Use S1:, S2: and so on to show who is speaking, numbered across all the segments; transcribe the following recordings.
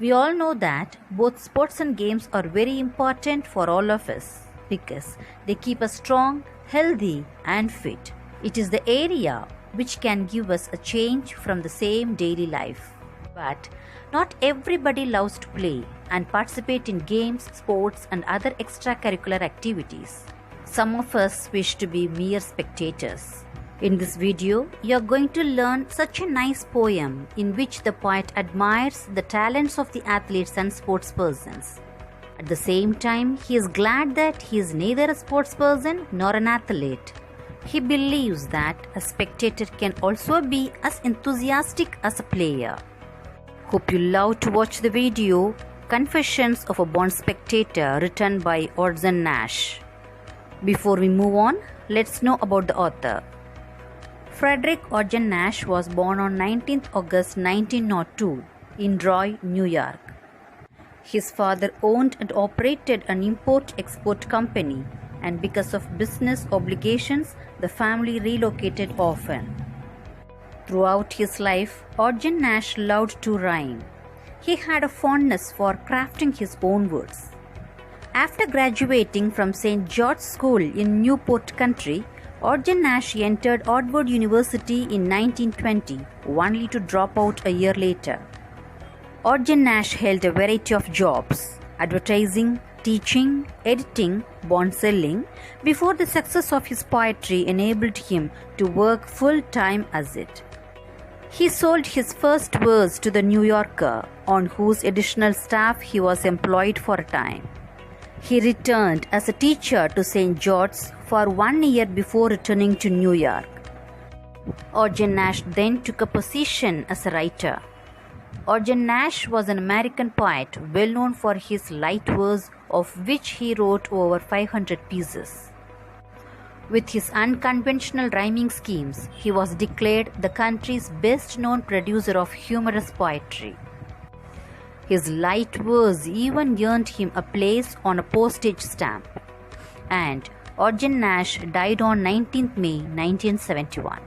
S1: We all know that both sports and games are very important for all of us because they keep us strong, healthy, and fit. It is the area which can give us a change from the same daily life. But not everybody loves to play and participate in games, sports, and other extracurricular activities. Some of us wish to be mere spectators. In this video, you are going to learn such a nice poem in which the poet admires the talents of the athletes and sportspersons. At the same time, he is glad that he is neither a sportsperson nor an athlete. He believes that a spectator can also be as enthusiastic as a player. Hope you love to watch the video Confessions of a Born Spectator written by Orson Nash. Before we move on, let's know about the author. Frederick Orson Nash was born on 19th August 1902 in Troy, New York. His father owned and operated an import-export company, and because of business obligations, the family relocated often. Throughout his life, Orson Nash loved to rhyme. He had a fondness for crafting his own words. After graduating from St. George's School in Newport Country, Orson Nash entered Harvard University in 1920, only to drop out a year later. Orson Nash held a variety of jobs: advertising, teaching, editing, bond selling, before the success of his poetry enabled him to work full-time as it. He sold his first verse to the New Yorker, on whose editorial staff he was employed for a time. He returned as a teacher to St. George's for 1 year before returning to New York. Orson Nash then took a position as a writer. Orson Nash was an American poet well known for his light verse, of which he wrote over 500 pieces. With his unconventional rhyming schemes, he was declared the country's best known producer of humorous poetry. His light verse even earned him a place on a postage stamp. And Orson Nash died on 19th May 1971.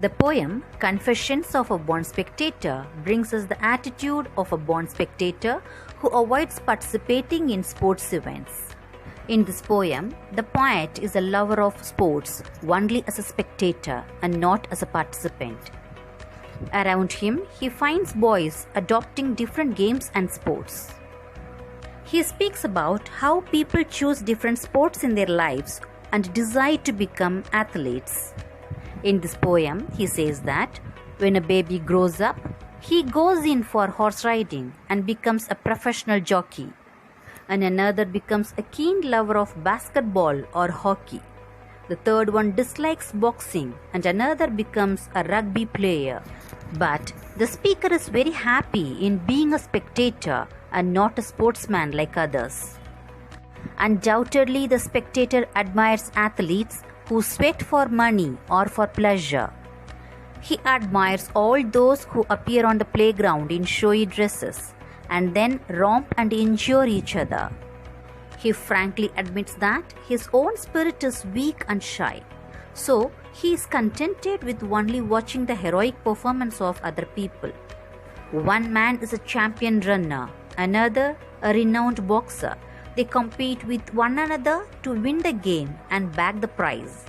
S1: The poem Confessions of a Born Spectator brings us the attitude of a born spectator who avoids participating in sports events. In this poem, the poet is a lover of sports only as a spectator and not as a participant. Around him, he finds boys adopting different games and sports. He speaks about how people choose different sports in their lives and decide to become athletes. In this poem, he says that when a baby grows up, he goes in for horse riding and becomes a professional jockey, and another becomes a keen lover of basketball or hockey. The third one dislikes boxing and another becomes a rugby player. But the speaker is very happy in being a spectator and not a sportsman like others. Undoubtedly, the spectator admires athletes who sweat for money or for pleasure. He admires all those who appear on the playground in showy dresses and then romp and injure each other. He frankly admits that his own spirit is weak and shy, so he is contented with only watching the heroic performance of other people. One man is a champion runner, another a renowned boxer. They compete with one another to win the game and bag the prize.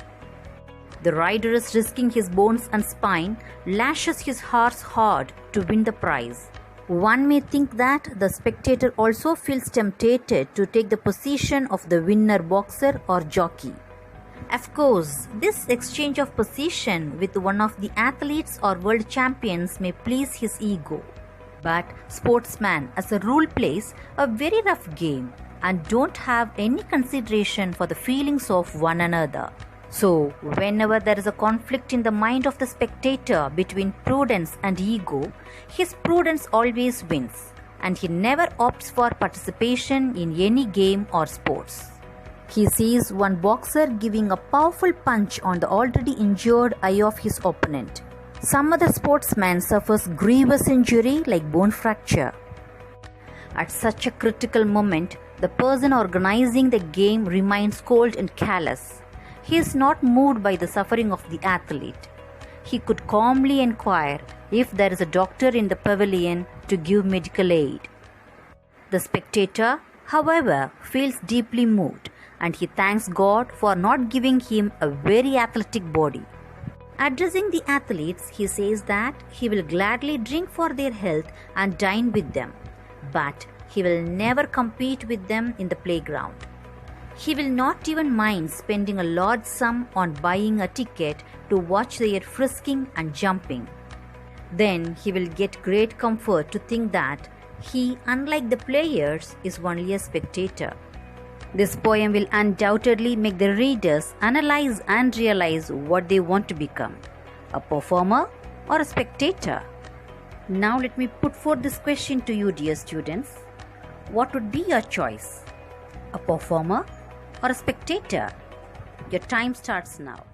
S1: The rider is risking his bones and spine, lashes his horse hard to win the prize. One may think that the spectator also feels tempted to take the position of the winner boxer or jockey. Of course, this exchange of position with one of the athletes or world champions may please his ego. But sportsmen as a rule plays a very rough game and don't have any consideration for the feelings of one another. So, whenever there is a conflict in the mind of the spectator between prudence and ego, his prudence always wins, and he never opts for participation in any game or sports. He sees one boxer giving a powerful punch on the already injured eye of his opponent. Some other sportsman suffers grievous injury like bone fracture. At such a critical moment, the person organizing the game remains cold and callous. He is not moved by the suffering of the athlete. He could calmly inquire if there is a doctor in the pavilion to give medical aid. The spectator, however, feels deeply moved and he thanks God for not giving him a very athletic body. Addressing the athletes, he says that he will gladly drink for their health and dine with them, but he will never compete with them in the playground. He will not even mind spending a large sum on buying a ticket to watch their frisking and jumping. Then he will get great comfort to think that he, unlike the players, is only a spectator. This poem will undoubtedly make the readers analyze and realize what they want to become, a performer or a spectator. Now let me put forth this question to you, dear students. What would be your choice? A performer or a spectator? Your time starts now.